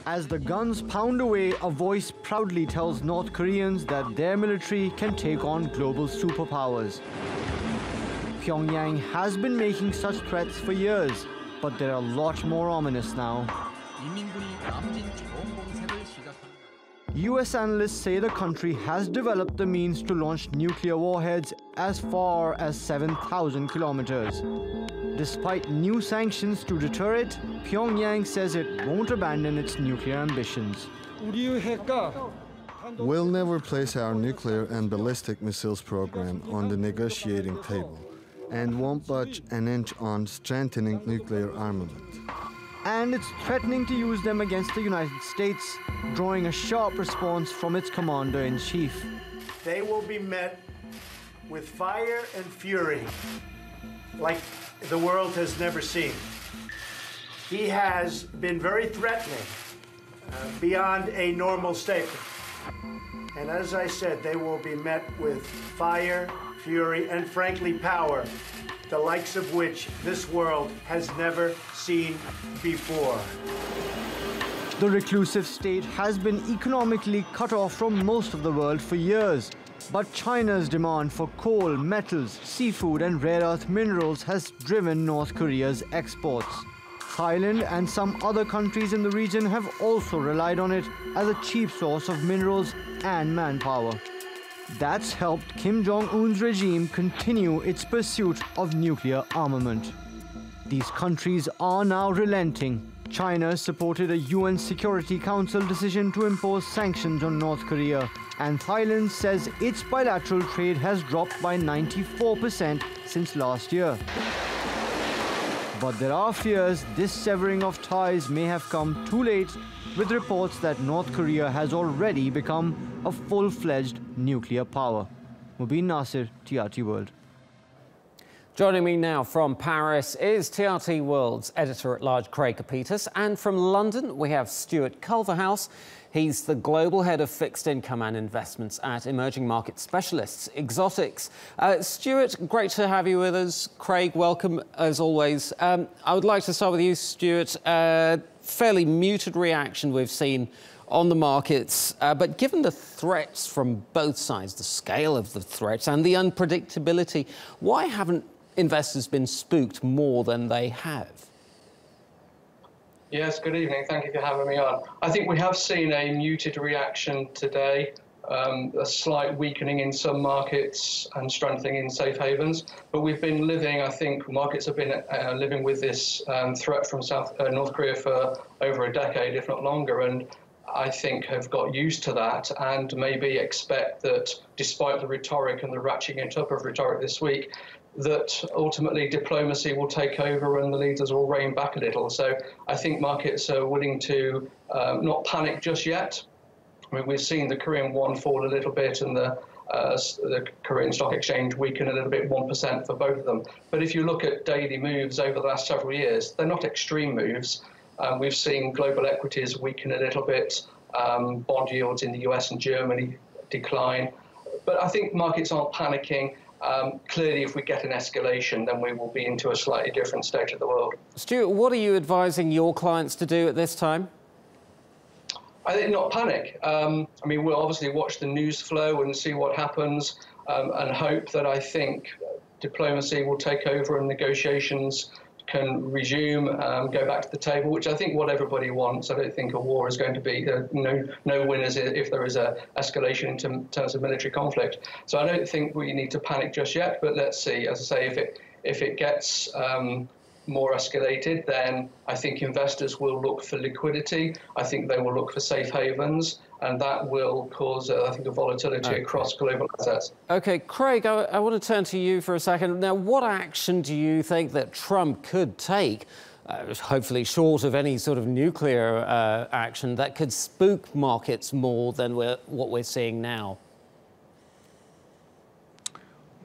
As the guns pound away, a voice proudly tells North Koreans that their military can take on global superpowers. Pyongyang has been making such threats for years, but they're a lot more ominous now. US analysts say the country has developed the means to launch nuclear warheads as far as 7,000 kilometers. Despite new sanctions to deter it, Pyongyang says it won't abandon its nuclear ambitions. We'll never place our nuclear and ballistic missiles program on the negotiating table and won't budge an inch on strengthening nuclear armament. And it's threatening to use them against the United States, drawing a sharp response from its commander-in-chief. They will be met with fire and fury like the world has never seen. He has been very threatening, beyond a normal statement. And as I said, they will be met with fire, fury, and frankly power, the likes of which this world has never seen before. The reclusive state has been economically cut off from most of the world for years. But China's demand for coal, metals, seafood and rare earth minerals has driven North Korea's exports. Thailand and some other countries in the region have also relied on it as a cheap source of minerals and manpower. That's helped Kim Jong-un's regime continue its pursuit of nuclear armament. These countries are now relenting. China supported a UN Security Council decision to impose sanctions on North Korea, and Thailand says its bilateral trade has dropped by 94% since last year. But there are fears this severing of ties may have come too late, with reports that North Korea has already become a full-fledged nuclear power. Mobin Nasir, TRT World. Joining me now from Paris is TRT World's Editor-at-large Craig Copetas, and from London we have Stuart Culverhouse. He's the Global Head of Fixed Income and Investments at emerging market specialists, Exotix. Stuart, great to have you with us. Craig, welcome as always. I would like to start with you, Stuart. Fairly muted reaction we've seen on the markets, but given the threats from both sides, the scale of the threats and the unpredictability, why haven't investors been spooked more than they have? Yes, good evening. Thank you for having me on. I think we have seen a muted reaction today, a slight weakening in some markets and strengthening in safe havens. But we've been living, I think, markets have been living with this threat from North Korea for over a decade, if not longer. And I think have got used to that and maybe expect that despite the rhetoric and the ratcheting up of rhetoric this week, that ultimately diplomacy will take over and the leaders will rein back a little. So I think markets are willing to not panic just yet. I mean, we've seen the Korean won fall a little bit and the Korean Stock Exchange weaken a little bit, 1% for both of them. But if you look at daily moves over the last several years, they're not extreme moves. We've seen global equities weaken a little bit, bond yields in the US and Germany decline. But I think markets aren't panicking. Clearly, if we get an escalation, then we will be into a slightly different state of the world. Stuart, what are you advising your clients to do at this time? I think not panic. I mean, we'll obviously watch the news flow and see what happens and hope that I think diplomacy will take over and negotiations can resume, go back to the table, which I think what everybody wants. I don't think a war is going to be no winners if there is a escalation in terms of military conflict. So I don't think we need to panic just yet, but let's see. As I say, if it gets more escalated, then I think investors will look for liquidity. I think they will look for safe havens, and that will cause, I think, a volatility across global assets. OK, Craig, I want to turn to you for a second. Now, what action do you think that Trump could take, hopefully short of any sort of nuclear action, that could spook markets more than what we're seeing now?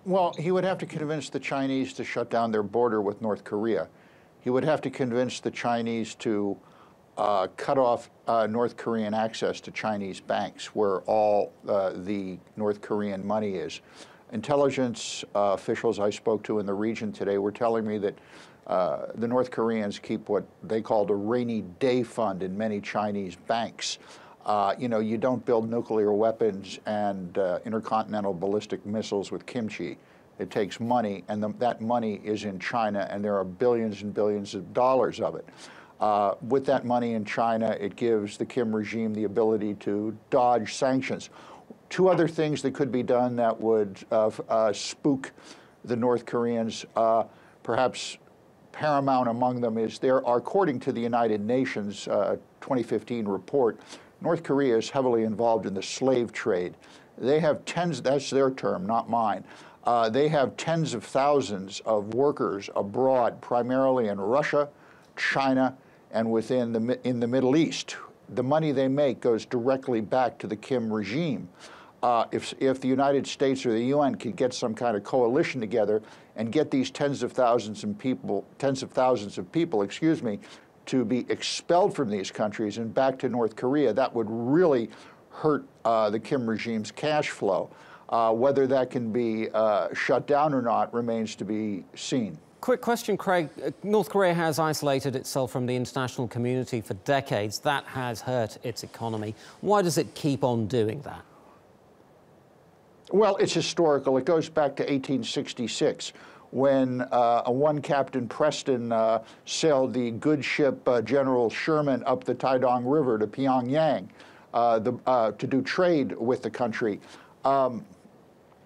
Well, he would have to convince the Chinese to shut down their border with North Korea. He would have to convince the Chinese to cut off North Korean access to Chinese banks, where all the North Korean money is. Intelligence officials I spoke to in the region today were telling me that The North Koreans keep what they called a rainy day fund in many Chinese banks. You know, you don't build nuclear weapons and intercontinental ballistic missiles with kimchi. It takes money, and that money is in China, and there are billions and billions of dollars of it. With that money in China, it gives the Kim regime the ability to dodge sanctions. Two other things that could be done that would spook the North Koreans, perhaps paramount among them, is there are, according to the United Nations 2015 report, North Korea is heavily involved in the slave trade. They have tens, that's their term, not mine. They have tens of thousands of workers abroad, primarily in Russia, China, and in the Middle East. The money they make goes directly back to the Kim regime. If the United States or the UN could get some kind of coalition together and get these tens of thousands of people, excuse me, to be expelled from these countries and back to North Korea, that would really hurt the Kim regime's cash flow. Whether that can be shut down or not remains to be seen. Quick question, Craig. North Korea has isolated itself from the international community for decades. That has hurt its economy. Why does it keep on doing that? Well, it's historical. It goes back to 1866, when one Captain Preston sailed the good ship General Sherman up the Taedong River to Pyongyang to do trade with the country.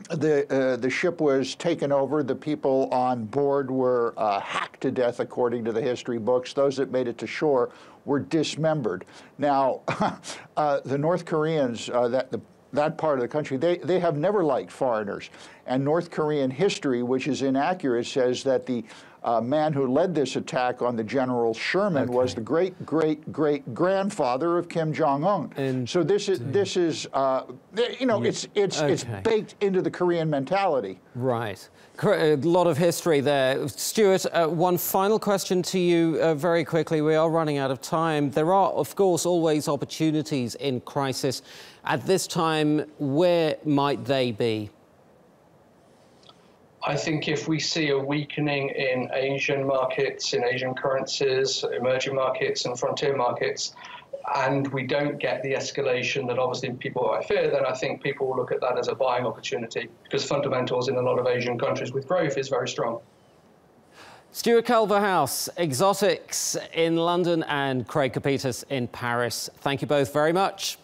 The ship was taken over. The people on board were hacked to death, according to the history books. Those that made it to shore were dismembered. Now, the North Koreans, that part of the country, they have never liked foreigners. And North Korean history, which is inaccurate, says that the man who led this attack on the General Sherman was the great-great-great-grandfather of Kim Jong-un. So this is you know, it's baked into the Korean mentality. Right. A lot of history there. Stuart, one final question to you very quickly. We are running out of time. There are, of course, always opportunities in crisis. At this time, where might they be? I think if we see a weakening in Asian markets, in Asian currencies, emerging markets and frontier markets, and we don't get the escalation that obviously people might fear, then I think people will look at that as a buying opportunity, because fundamentals in a lot of Asian countries with growth is very strong. Stuart Culverhouse, Exotix in London, and Craig Copetas in Paris. Thank you both very much.